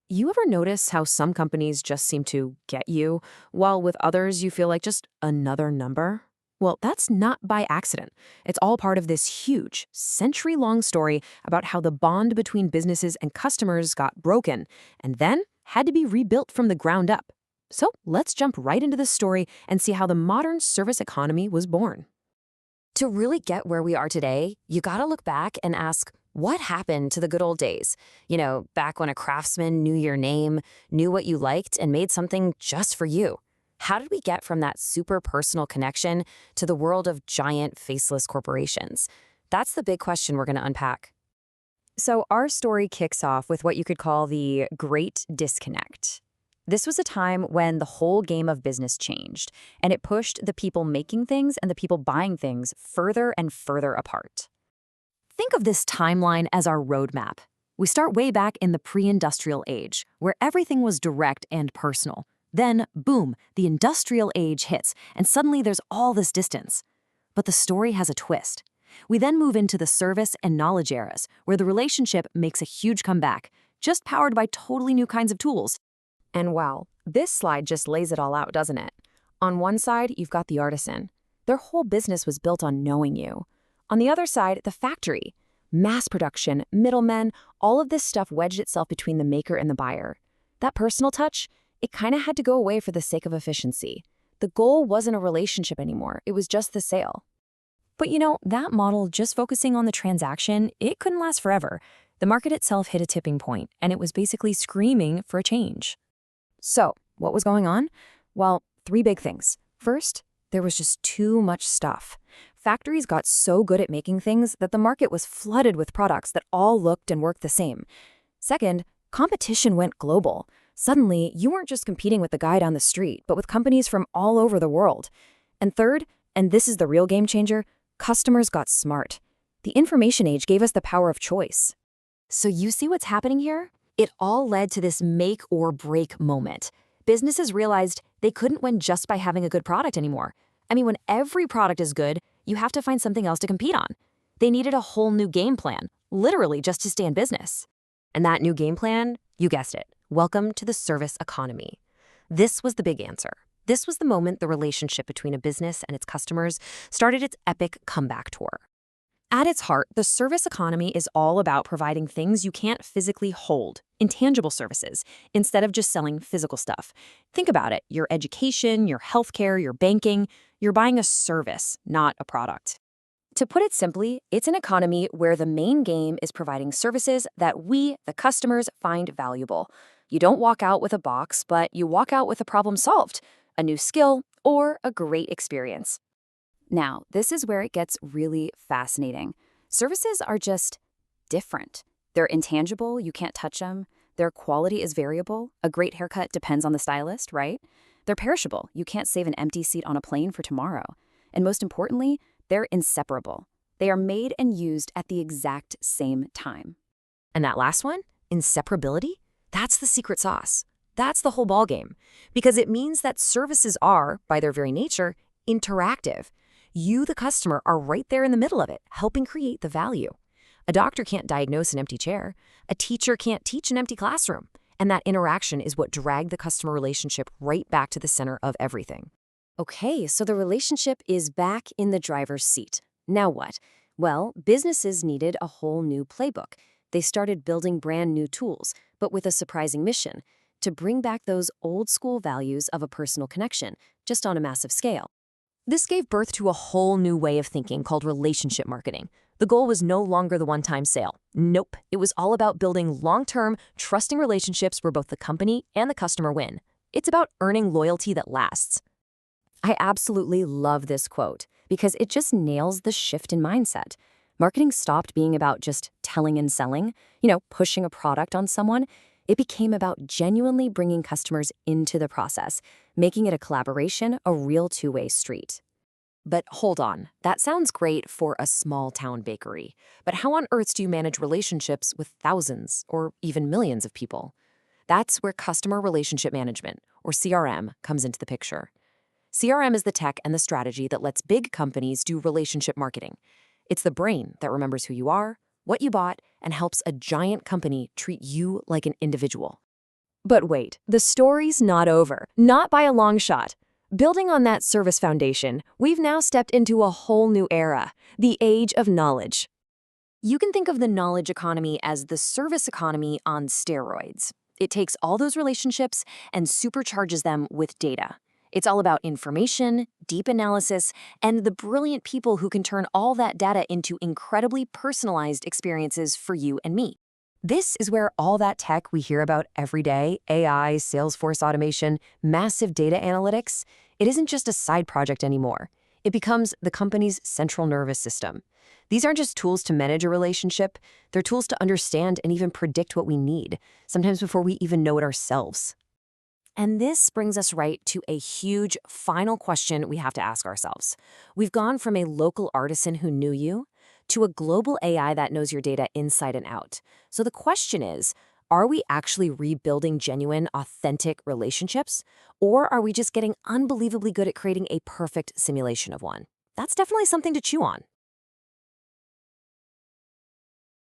You ever notice how some companies just seem to get you, while with others you feel like just another number? Well, that's not by accident. It's all part of this huge, century long story about how the bond between businesses and customers got broken and then had to be rebuilt from the ground up. So let's jump right into this story and see how the modern service economy was born. To really get where we are today, you gotta look back and ask, what happened to the good old days? Back when a craftsman knew your name, knew what you liked, and made something just for you. How did we get from that super personal connection to the world of giant faceless corporations? That's the big question we're gonna unpack. So, our story kicks off with what you could call the Great Disconnect. This was a time when the whole game of business changed, and it pushed the people making things and the people buying things further and further apart. Think of this timeline as our roadmap. We start way back in the pre-industrial age, where everything was direct and personal. Then, boom, the industrial age hits, and suddenly there's all this distance. But the story has a twist. We then move into the service and knowledge eras, where the relationship makes a huge comeback, just powered by totally new kinds of tools. And wow, this slide just lays it all out, doesn't it? On one side, you've got the artisan. Their whole business was built on knowing you. On the other side, the factory. Mass production, middlemen, all of this stuff wedged itself between the maker and the buyer. That personal touch, it kind of had to go away for the sake of efficiency. The goal wasn't a relationship anymore, it was just the sale. But that model, just focusing on the transaction, it couldn't last forever. The market itself hit a tipping point, and it was basically screaming for a change. So, what was going on? Well, three big things. First, there was just too much stuff. Factories got so good at making things that the market was flooded with products that all looked and worked the same. Second, competition went global. Suddenly, you weren't just competing with the guy down the street, but with companies from all over the world. And third, and this is the real game changer, customers got smart. The information age gave us the power of choice. So you see what's happening here? It all led to this make or break moment. Businesses realized they couldn't win just by having a good product anymore. When every product is good, you have to find something else to compete on. They needed a whole new game plan, literally just to stay in business. And that new game plan, you guessed it, welcome to the service economy. This was the big answer. This was the moment the relationship between a business and its customers started its epic comeback tour. At its heart, the service economy is all about providing things you can't physically hold, intangible services, instead of just selling physical stuff. Think about it, your education, your healthcare, your banking, you're buying a service, not a product. To put it simply, it's an economy where the main game is providing services that we, the customers, find valuable. You don't walk out with a box, but you walk out with a problem solved, a new skill, or a great experience. Now, this is where it gets really fascinating. Services are just different. They're intangible, you can't touch them. Their quality is variable. A great haircut depends on the stylist, right? They're perishable. You can't save an empty seat on a plane for tomorrow. And most importantly, they're inseparable. They are made and used at the exact same time. And that last one, inseparability, that's the secret sauce. That's the whole ballgame. Because it means that services are, by their very nature, interactive. You, the customer, are right there in the middle of it, helping create the value. A doctor can't diagnose an empty chair. A teacher can't teach an empty classroom. And that interaction is what dragged the customer relationship right back to the center of everything. Okay, so the relationship is back in the driver's seat. Now what? Well, businesses needed a whole new playbook. They started building brand new tools, but with a surprising mission, to bring back those old school values of a personal connection, just on a massive scale. This gave birth to a whole new way of thinking called relationship marketing. The goal was no longer the one-time sale. Nope, it was all about building long-term, trusting relationships where both the company and the customer win. It's about earning loyalty that lasts. I absolutely love this quote because it just nails the shift in mindset. Marketing stopped being about just telling and selling, pushing a product on someone. It became about genuinely bringing customers into the process, making it a collaboration, a real two-way street. But hold on, that sounds great for a small-town bakery. But how on earth do you manage relationships with thousands or even millions of people? That's where customer relationship management, or CRM, comes into the picture. CRM is the tech and the strategy that lets big companies do relationship marketing. It's the brain that remembers who you are, what you bought, and helps a giant company treat you like an individual. But wait, the story's not over. Not by a long shot. Building on that service foundation, we've now stepped into a whole new era, the age of knowledge. You can think of the knowledge economy as the service economy on steroids. It takes all those relationships and supercharges them with data. It's all about information, deep analysis, and the brilliant people who can turn all that data into incredibly personalized experiences for you and me. This is where all that tech we hear about every day, AI, Salesforce automation, massive data analytics, it isn't just a side project anymore. It becomes the company's central nervous system. These aren't just tools to manage a relationship, they're tools to understand and even predict what we need, sometimes before we even know it ourselves. And this brings us right to a huge final question we have to ask ourselves. We've gone from a local artisan who knew you to a global AI that knows your data inside and out. So the question is, are we actually rebuilding genuine, authentic relationships? Or are we just getting unbelievably good at creating a perfect simulation of one? That's definitely something to chew on.